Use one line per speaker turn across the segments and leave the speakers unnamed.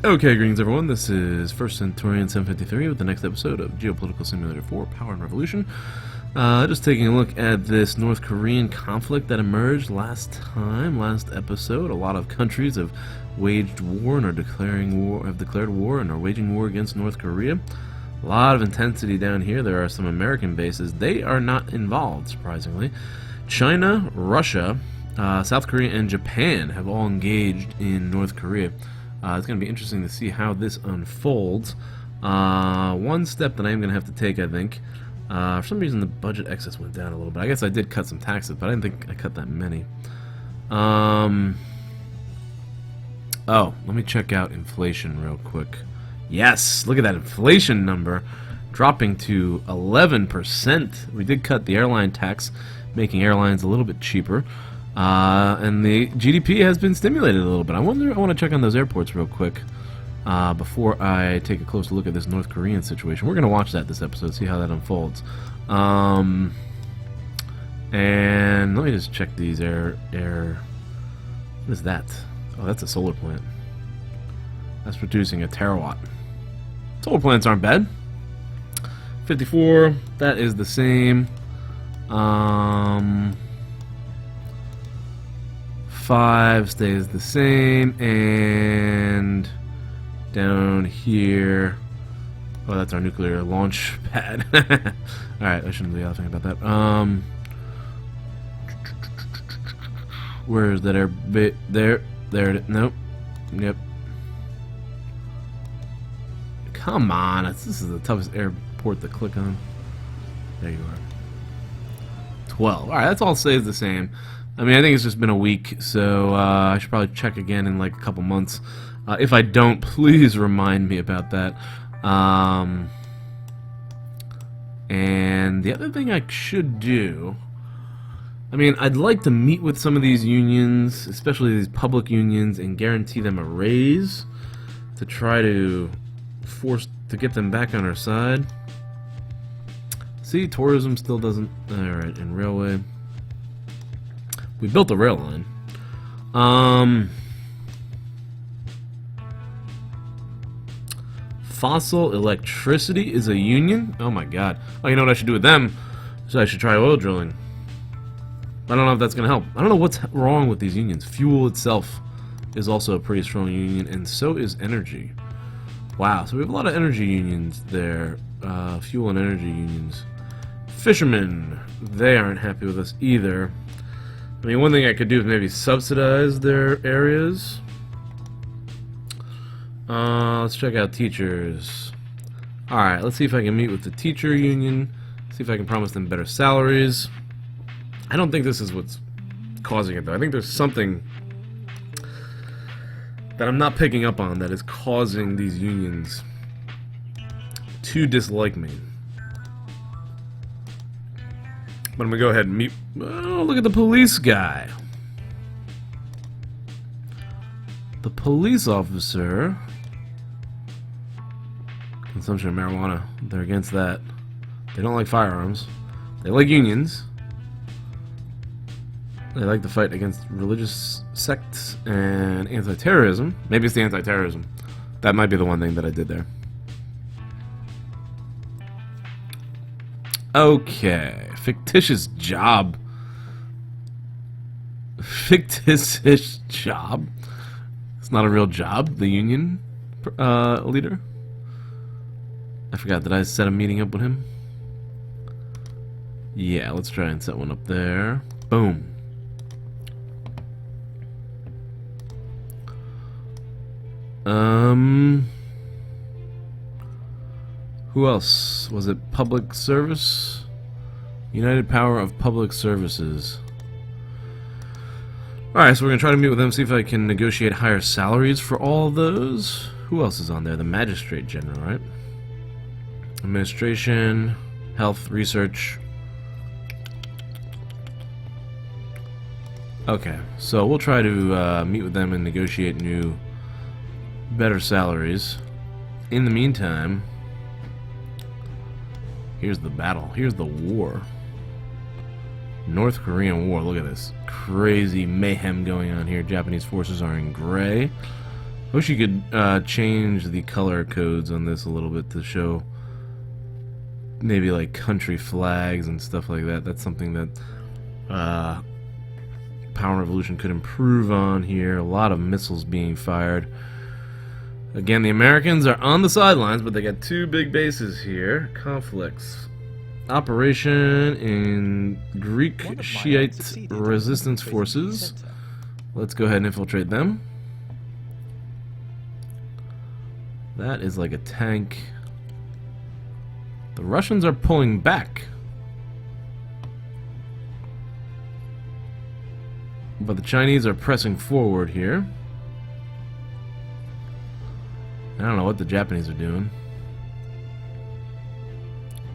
Okay, greetings everyone, this is First Centurion 753 with the next episode of Geopolitical Simulator 4, Power and Revolution. Just taking a look at this North Korean conflict that emerged last episode. A lot of countries have waged war and have declared war and are waging war against North Korea. A lot of intensity down here. There are some American bases. They are not involved, surprisingly. China, Russia, South Korea, and Japan have all engaged in North Korea. It's going to be interesting to see how this unfolds. One step that I am going to have to take, I think, for some reason the budget excess went down a little bit. I guess I did cut some taxes, but I didn't think I cut that many. Oh, let me check out inflation real quick. Yes, look at that inflation number dropping to 11%. We did cut the airline tax, making airlines a little bit cheaper. And the GDP has been stimulated a little bit. I want to check on those airports real quick before I take a closer look at this North Korean situation. We're going to watch that this episode, see how that unfolds. And let me just check these air. What is that? Oh, that's a solar plant. That's producing a terawatt. Solar plants aren't bad. 54. That is the same. 5 stays the same, and down here, oh, that's our nuclear launch pad. Alright, I shouldn't be laughing about that. Where is that air bit? There it is. Nope. Yep. Come on, this is the toughest airport to click on. There you are. 12. Alright, that's all stays the same. I mean, I think it's just been a week, so I should probably check again in like a couple months. If I don't, please remind me about that. And the other thing I should do, I mean, I'd like to meet with some of these unions, especially these public unions, and guarantee them a raise to try to get them back on our side. See, tourism still doesn't. Alright, and railway. We built a rail line. Fossil electricity is a union? Oh my god. Oh, you know what I should do with them? So I should try oil drilling. I don't know if that's going to help. I don't know what's wrong with these unions. Fuel itself is also a pretty strong union, and so is energy. Wow, so we have a lot of energy unions there. Fuel and energy unions. Fishermen, they aren't happy with us either. I mean, one thing I could do is maybe subsidize their areas. Let's check out teachers. Alright, let's see if I can meet with the teacher union. See if I can promise them better salaries. I don't think this is what's causing it, though. I think there's something that I'm not picking up on that is causing these unions to dislike me. But I'm going to go ahead and meet... Oh, look at the police guy. The police officer. Consumption of marijuana. They're against that. They don't like firearms. They like unions. They like to fight against religious sects and anti-terrorism. Maybe it's the anti-terrorism. That might be the one thing that I did there. Okay. Fictitious job. Fictitious job? It's not a real job, the union leader? I forgot, did I set a meeting up with him? Yeah, let's try and set one up there. Boom. Who else? Was it public service? United Power of Public Services. Alright, so we're going to try to meet with them, see if I can negotiate higher salaries for all of those. Who else is on there? The Magistrate General, right? Administration, Health, Research. Okay, so we'll try to meet with them and negotiate better salaries. In the meantime, here's the battle. Here's the war. North Korean War. Look at this crazy mayhem going on here. Japanese forces are in gray. wish you could change the color codes on this a little bit to show maybe like country flags and stuff like that. That's something that Power and Revolution could improve on here. A lot of missiles being fired. Again, the Americans are on the sidelines, but they got two big bases here. Conflicts. Operation in Greek Shiite resistance forces. Let's go ahead and infiltrate them. That is like a tank. The Russians are pulling back. But the Chinese are pressing forward here. I don't know what the Japanese are doing.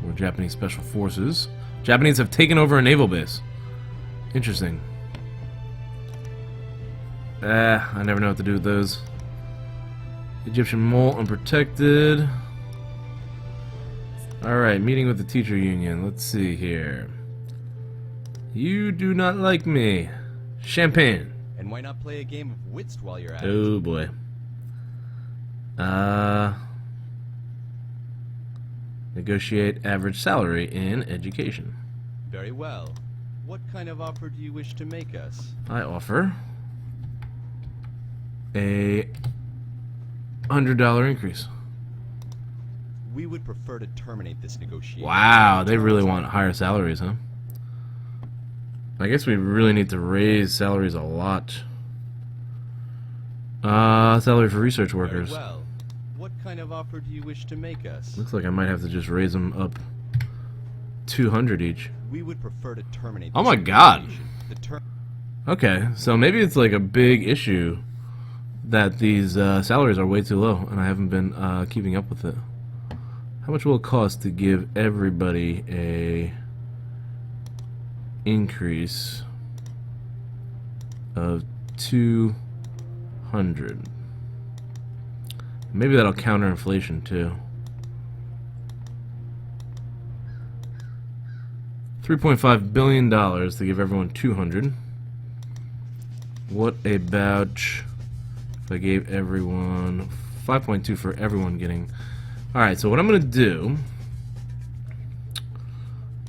Or Japanese Special Forces. Japanese have taken over a naval base. Interesting. I never know what to do with those. Egyptian mole unprotected. Alright, meeting with the teacher union. Let's see here. You do not like me. Champagne.
And why not play a game of Whist while you're at it?
Oh boy. Negotiate average salary in education.
Very well. What kind of offer do you wish to make us?
I offer a $100 increase.
We would prefer to terminate this negotiation.
Wow, they really want higher salaries, huh? I guess we really need to raise salaries a lot. Salary for research workers.
Very well. What kind of offer do you wish to make us?
Looks like I might have to just raise them up 200 each.
We would prefer to terminate
Oh
this
my god.
negotiation.
Okay, so maybe it's like a big issue that these salaries are way too low and I haven't been keeping up with it. How much will it cost to give everybody a increase of 200? Maybe that'll counter inflation too. $3.5 billion to give everyone 200. What about if I gave everyone 5.2 for everyone getting? Alright, so what I'm gonna do.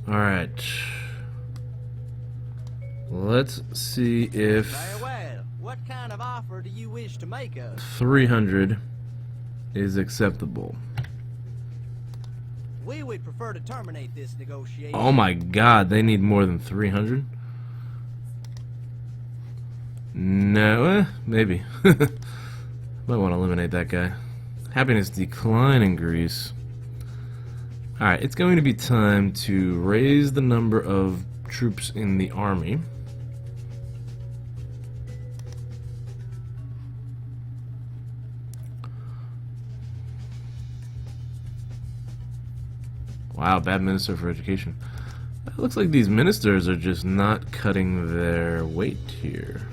Alright. Let's see if
Very well. What kind of offer do you wish to make us?
300 is acceptable.
We would prefer to terminate this negotiation.
Oh my god, they need more than 300? No, maybe. Might want to eliminate that guy. Happiness decline in Greece. Alright, it's going to be time to raise the number of troops in the army. Wow, bad minister for education. It looks like these ministers are just not cutting their weight here.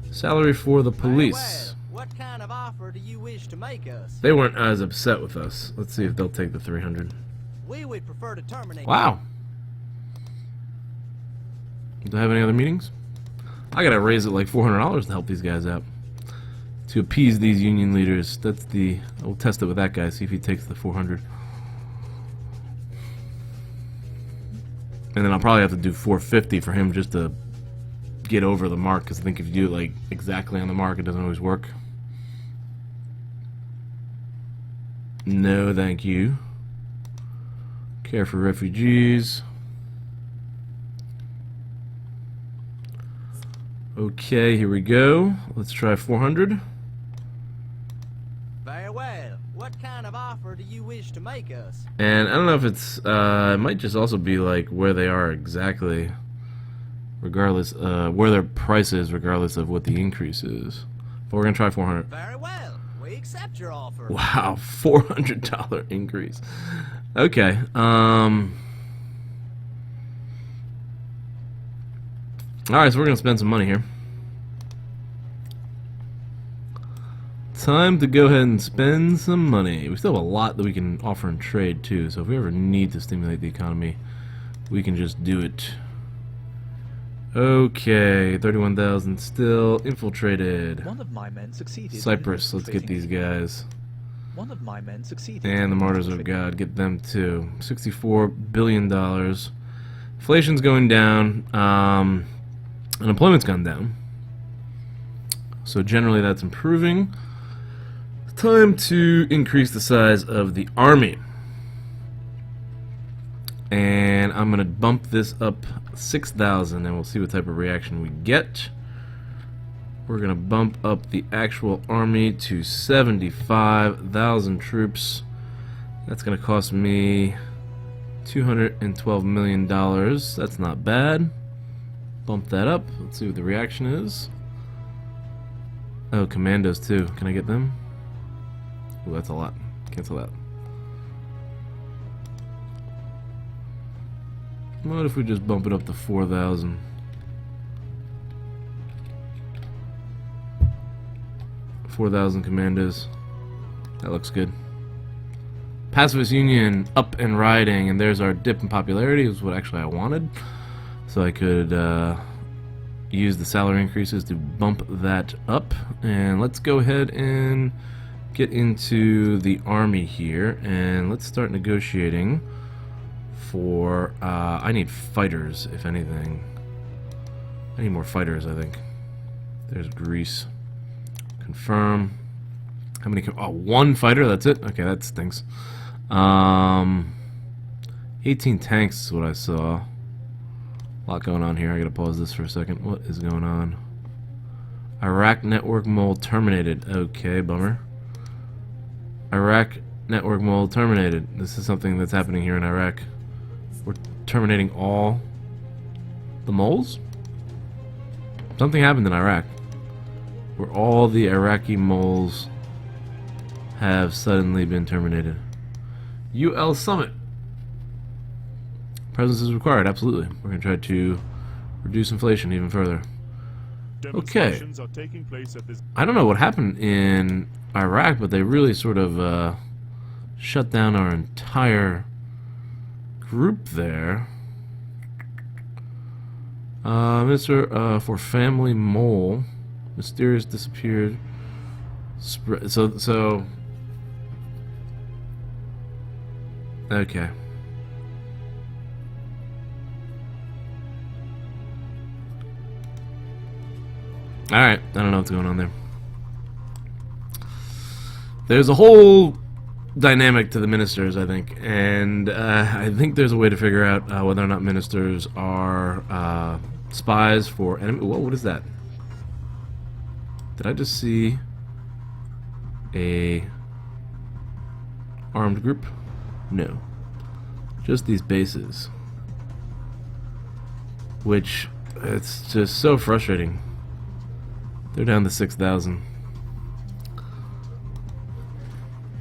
Salary for the police.
Well, what kind of offer do you wish to make us?
They weren't as upset with us. Let's see if they'll take the 300.
We would prefer to terminate.
Wow. Do I have any other meetings? I gotta raise it like $400 to help these guys out. To appease these union leaders. That's the... We'll test it with that guy, see if he takes the 400. And then I'll probably have to do 450 for him just to get over the mark, because I think if you do it like exactly on the mark, it doesn't always work. No, thank you. Care for refugees. Okay, here we go. Let's try 400.
Very well. What kind of offer do you wish to make us?
And I don't know if it's, it might just also be like where they are exactly, regardless, where their price is, regardless of what the increase is. But we're gonna try 400.
Very well. We accept your offer.
Wow, $400 increase. Okay, alright, so we're gonna spend some money here. Time to go ahead and spend some money. We still have a lot that we can offer in trade too, so if we ever need to stimulate the economy, we can just do it Okay, 31,000 still infiltrated.
One of my men succeeded.
Cyprus, let's get these guys.
One of my men succeeded.
And the Martyrs of God, get them too. $64 billion. Inflation's going down. Unemployment's gone down. So generally that's improving. Time to increase the size of the army. And I'm going to bump this up 6,000 and we'll see what type of reaction we get. We're going to bump up the actual army to 75,000 troops. That's going to cost me $212 million. That's not bad. Bump that up. Let's see what the reaction is. Oh, commandos too. Can I get them? Oh, that's a lot. Cancel that. What if we just bump it up to 4,000? Commandos. That looks good. Pacifist Union up and riding, and there's our dip in popularity. Is what actually I wanted, so I could use the salary increases to bump that up. And let's go ahead and get into the army here, and let's start negotiating for. I need fighters, if anything. I need more fighters, I think. There's Greece. Confirm. How many? Oh, one fighter. That's it. Okay, that stinks. 18 tanks is what I saw. A lot going on here. I gotta pause this for a second. What is going on? Iraq network mole terminated. Okay, bummer. Iraq network mole terminated. This is something that's happening here in Iraq. We're terminating all the moles? Something happened in Iraq where all the Iraqi moles have suddenly been terminated. UL Summit. Presence is required, absolutely. We're going to try to reduce inflation even further. Okay. I don't know what happened in Iraq, but they really sort of shut down our entire group there. Minister for Family Mole. Mysterious disappeared. So okay. Alright, I don't know what's going on there. There's a whole dynamic to the ministers, I think, and I think there's a way to figure out whether or not ministers are spies for enemy. Whoa, what is that? Did I just see a armed group? No. Just these bases. Which, it's just so frustrating. They're down to 6,000.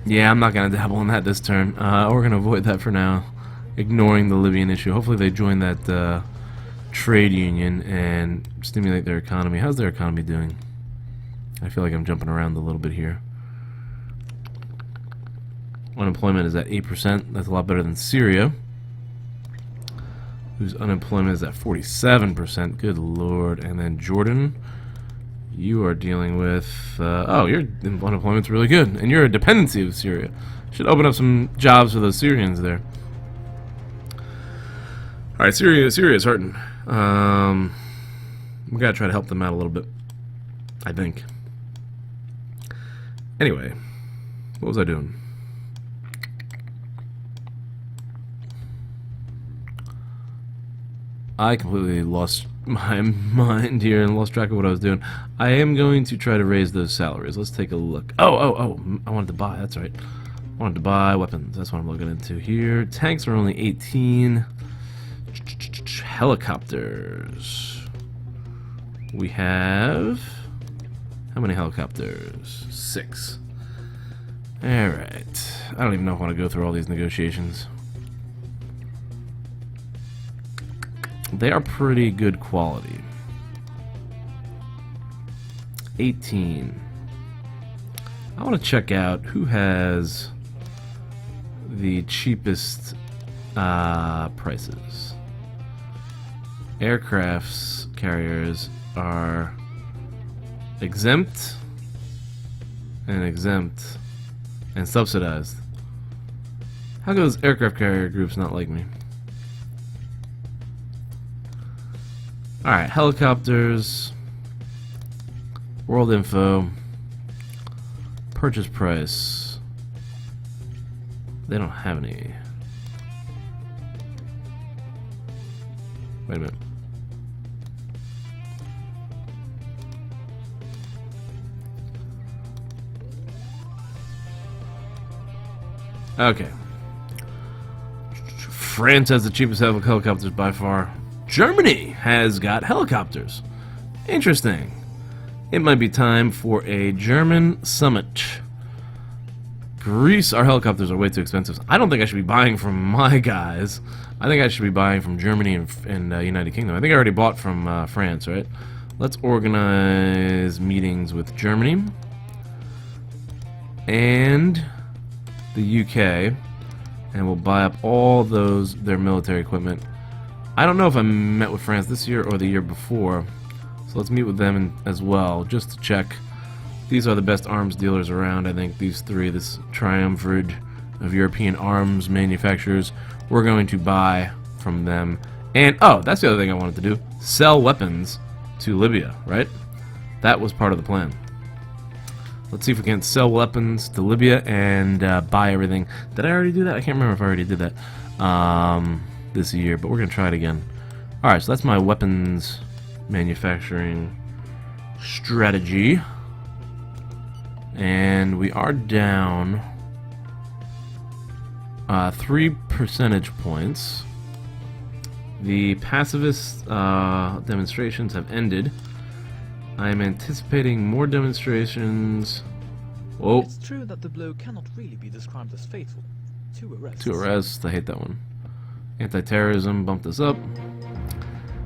Yeah, I'm not going to dabble in that this turn. We're going to avoid that for now. Ignoring the Libyan issue. Hopefully they join that trade union and stimulate their economy. How's their economy doing? I feel like I'm jumping around a little bit here. Unemployment is at 8%. That's a lot better than Syria, whose unemployment is at 47%. Good lord. And then Jordan, you are dealing with... oh, your unemployment's really good. And you're a dependency of Syria. Should open up some jobs for those Syrians there. Alright, Syria's hurting. We gotta try to help them out a little bit, I think. Anyway, what was I doing? I completely lost my mind here and lost track of what I was doing. I am going to try to raise those salaries. Let's take a look. Oh, I wanted to buy, that's right. I wanted to buy weapons. That's what I'm looking into here. Tanks are only 18. Helicopters. We have... how many helicopters? 6. Alright. I don't even know if I want to go through all these negotiations. They are pretty good quality. 18. I want to check out who has the cheapest prices. aircrafts carriers are exempt and subsidized. How come those aircraft carrier groups not like me? Alright, helicopters, world info, purchase price. They don't have any. Wait a minute. Okay. France has the cheapest helicopters by far. Germany has got helicopters. Interesting. It might be time for a German summit. Greece, our helicopters are way too expensive. I don't think I should be buying from my guys. I think I should be buying from Germany and United Kingdom. I think I already bought from France, right? Let's organize meetings with Germany and the UK, and we'll buy up all their military equipment. I don't know if I met with France this year or the year before, so let's meet with them as well, just to check. These are the best arms dealers around, I think, these three, this triumvirate of European arms manufacturers. We're going to buy from them. And, oh, that's the other thing I wanted to do. Sell weapons to Libya, right? That was part of the plan. Let's see if we can sell weapons to Libya and buy everything. Did I already do that? I can't remember if I already did that this year, but we're going to try it again. Alright, so that's my weapons manufacturing strategy. And we are down 3 percentage points. The pacifist demonstrations have ended. I am anticipating more demonstrations. Whoa.
It's true that the blow cannot really be described as fatal. 2 arrests.
2 arrests. I hate that one. Anti-terrorism bumped us up.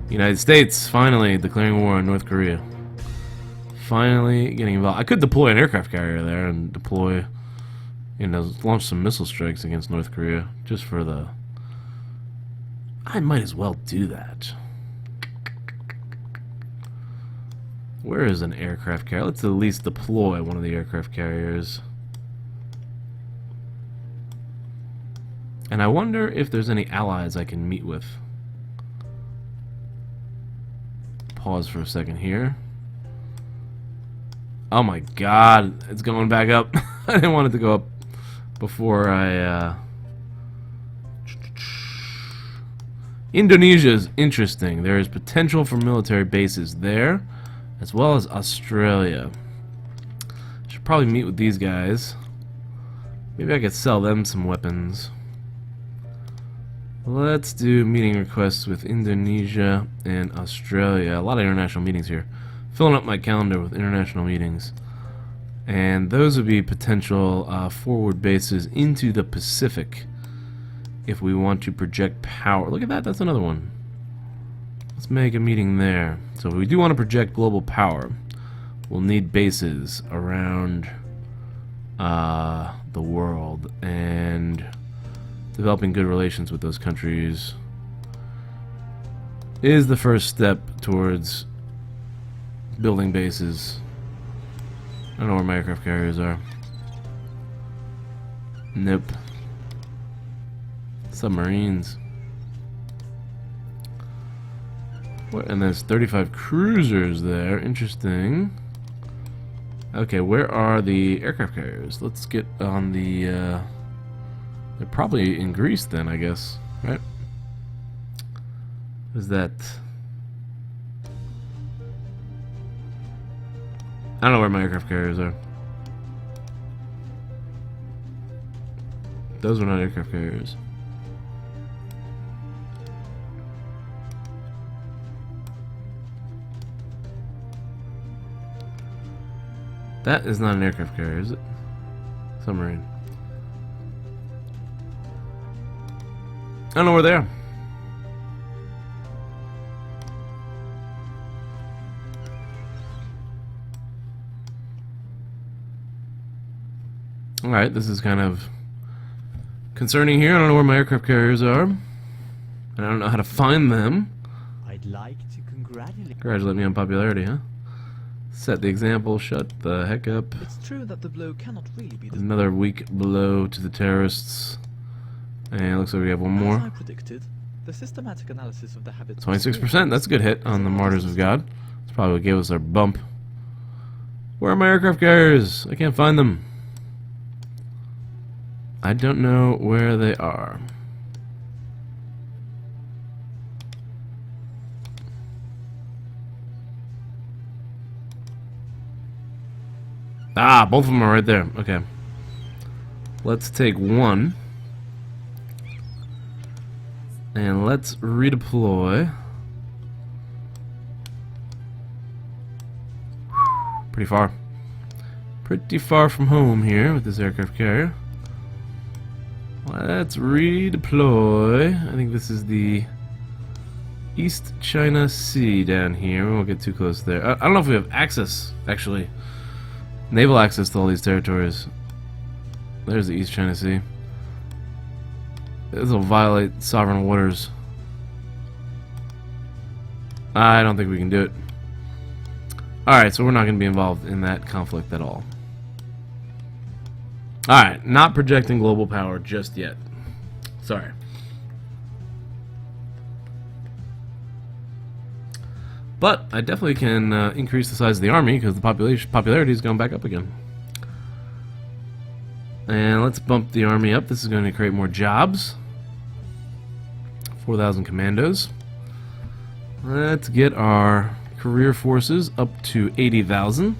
United States finally declaring war on North Korea. Finally getting involved. I could deploy an aircraft carrier there and deploy, you know, launch some missile strikes against North Korea just for the. I might as well do that. Where is an aircraft carrier? Let's at least deploy one of the aircraft carriers. And I wonder if there's any allies I can meet with. Pause for a second here. Oh my god, it's going back up. I didn't want it to go up before I... Indonesia is interesting. There is potential for military bases there, as well as Australia. Should probably meet with these guys. Maybe I could sell them some weapons. Let's do meeting requests with Indonesia and Australia. A lot of international meetings here. Filling up my calendar with international meetings. And those would be potential forward bases into the Pacific if we want to project power. Look at that, that's another one. Let's make a meeting there. So if we do want to project global power, we'll need bases around the world, and developing good relations with those countries is the first step towards building bases. I don't know where my aircraft carriers are. Nope. Submarines. And there's 35 cruisers there. Interesting. Okay, where are the aircraft carriers? Let's get on the... they're probably in Greece then, I guess. Right? What is that? I don't know where my aircraft carriers are. Those are not aircraft carriers. That is not an aircraft carrier, is it? Submarine. I don't know where they are. Alright, this is kind of concerning here. I don't know where my aircraft carriers are. And I don't know how to find them.
I'd like to
Congratulate me on popularity, huh? Set the example, shut the heck up.
It's true that the blow cannot really be described.
Another weak blow to the terrorists. And looks like we have one more.
As I predicted, the systematic analysis of the habits.
26%, that's a good hit on the Martyrs of God. That's probably what gave us our bump. Where are my aircraft carriers? I can't find them. I don't know where they are. Ah, both of them are right there. Okay. Let's take one. And let's redeploy. Pretty far. Pretty far from home here with this aircraft carrier. Let's redeploy. I think this is the East China Sea down here. We won't get too close there. I don't know if we have access, actually. Naval access to all these territories. There's the East China Sea. This will violate sovereign waters. I don't think we can do it. Alright, so we're not going to be involved in that conflict at all. Alright, not projecting global power just yet. Sorry. But I definitely can increase the size of the army because the popularity has gone back up again. And let's bump the army up. This is going to create more jobs. 4,000 commandos. Let's get our career forces up to 80,000.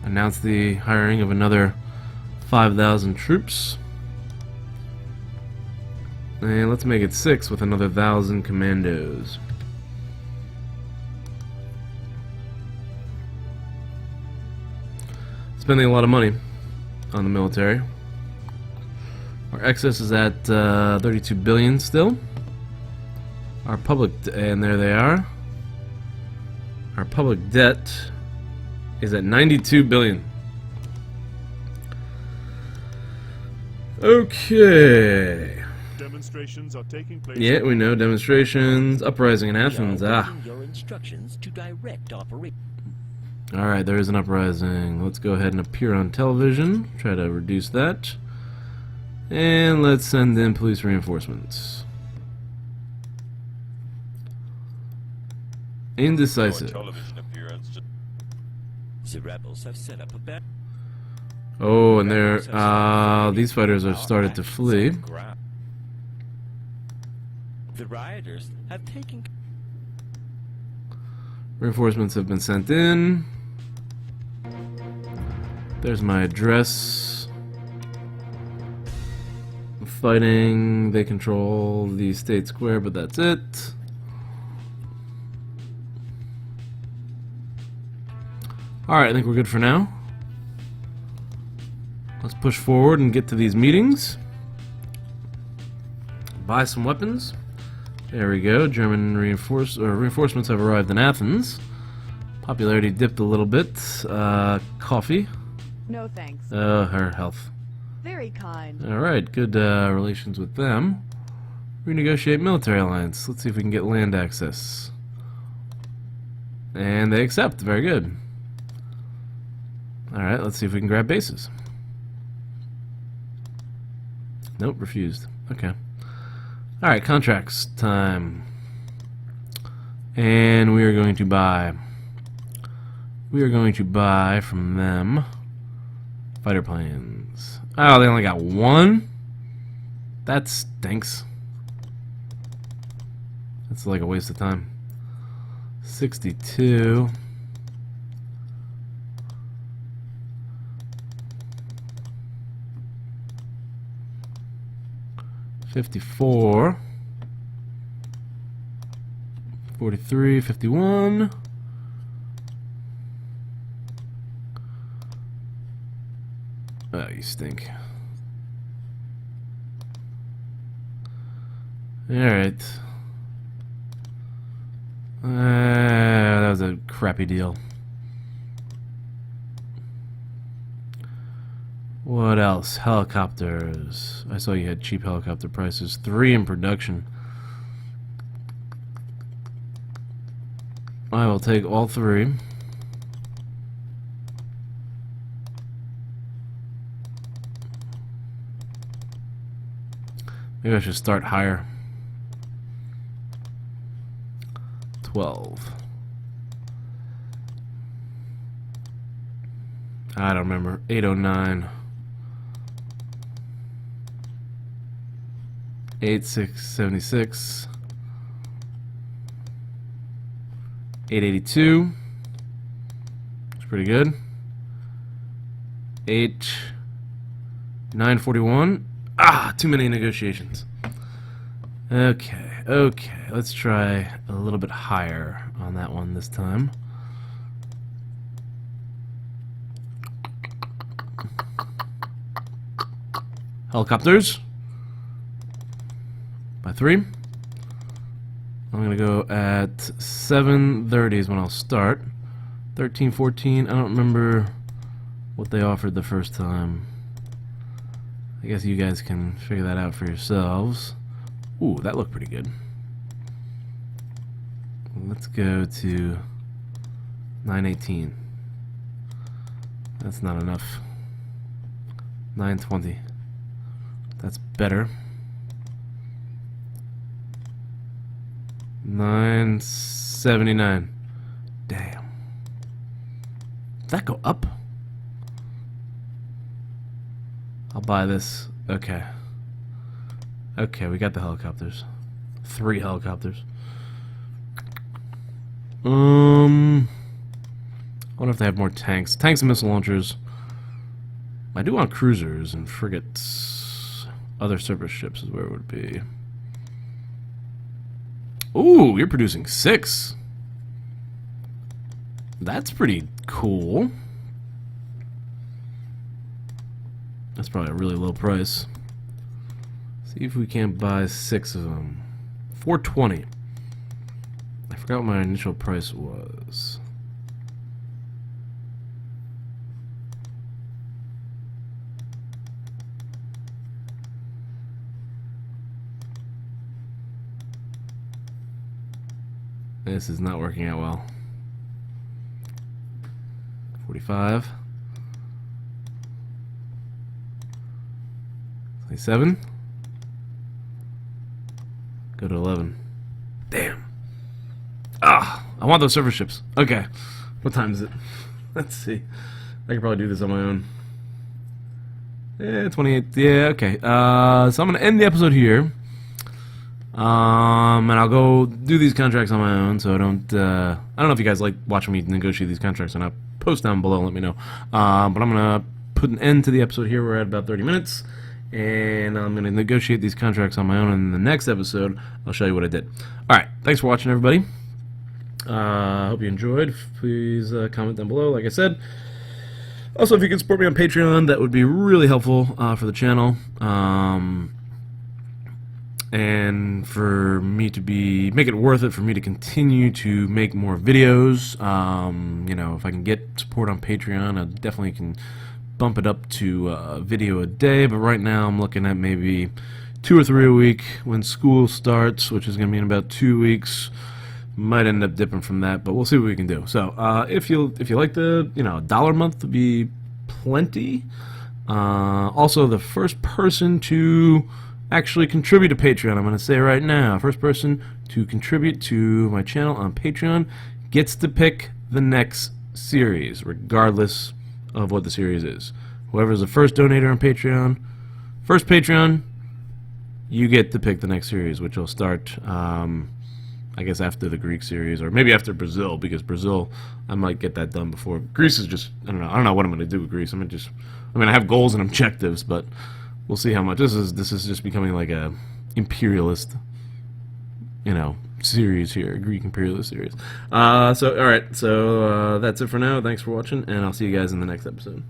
Announce the hiring of another 5,000 troops. And let's make it 6 with another 1,000 commandos. Spending a lot of money on the military. Our excess is at 32 billion still. Our public, and there they are. Our public debt is at 92 billion. Okay.
Demonstrations are taking place.
Yeah, we know demonstrations. Uprising in Athens.
Your instructions to direct operation.
Alright, there is an uprising. Let's go ahead and appear on television. Try to reduce that. And let's send in police reinforcements. Indecisive.
The rebels have set up a
Oh, and they're these fighters have started to flee.
The rioters have taken.
Reinforcements have been sent in. There's my address. Fighting. They control the state square, but that's it. Alright, I think we're good for now. Let's push forward and get to these meetings. Buy some weapons. There we go. German reinforcements have arrived in Athens. Popularity dipped a little bit. Coffee.
No thanks.
Her health.
Very kind.
Alright, good relations with them. Renegotiate military alliance. Let's see if we can get land access. And they accept. Very good. Alright, let's see if we can grab bases. Nope, refused. Okay. Alright, contracts time. And we are going to buy. We are going to buy from them fighter planes. Oh, they only got one? That stinks. That's like a waste of time. 62. $54, 43, 51. Oh, you stink. Alright. That was a crappy deal. What else? Helicopters. I saw you had cheap helicopter prices. 3 in production. I will take all 3. Maybe I should start higher. 12. I don't remember. 809. 8676. 882. It's pretty good. 941. Ah, too many negotiations. Okay, let's try a little bit higher on that one this time. Helicopters by 3. I'm gonna go at 730 is when I'll start. 13, 14. I don't remember what they offered the first time. I guess you guys can figure that out for yourselves. Ooh, that looked pretty good. Let's go to 918. That's not enough. 920. That's better. 979. Damn. Did that go up? I'll buy this. Okay. Okay, we got the helicopters. 3 helicopters. I wonder if they have more tanks. Tanks and missile launchers. I do want cruisers and frigates. Other surface ships is where it would be. Ooh, you're producing 6. That's pretty cool. That's probably a really low price. See if we can't buy 6 of them. 420. I forgot what my initial price was. This is not working out well. 45. 27. Go to 11. Damn. Ah, I want those surface ships. Okay. What time is it? Let's see. I can probably do this on my own. Yeah, 28. Yeah, okay. So I'm going to end the episode here. And I'll go do these contracts on my own, so I don't know if you guys like watching me negotiate these contracts or not. Post down below and let me know. But I'm going to put an end to the episode here. We're at about 30 minutes. And I'm going to negotiate these contracts on my own. And in the next episode, I'll show you what I did. Alright, thanks for watching, everybody. I hope you enjoyed. Please comment down below, like I said. Also, if you could support me on Patreon, that would be really helpful for the channel. And for me to make it worth it for me to continue to make more videos. You know, if I can get support on Patreon, I definitely can bump it up to a video a day. But right now, I'm looking at maybe 2 or 3 a week when school starts, which is going to be in about 2 weeks. Might end up dipping from that, but we'll see what we can do. So, if you like the $1 a month would be plenty. Also, the first person to actually contribute to Patreon, I'm going to say right now, first person to contribute to my channel on Patreon gets to pick the next series, regardless of what the series is. Whoever's the first donator on Patreon, first Patreon, you get to pick the next series, which will start, I guess, after the Greek series, or maybe after Brazil, because Brazil, I might get that done before. Greece is just, I don't know what I'm going to do with Greece. I have goals and objectives, but we'll see how much. This is just becoming like a imperialist, series here, Greek imperialist series. So, alright, so that's it for now. Thanks for watching, and I'll see you guys in the next episode.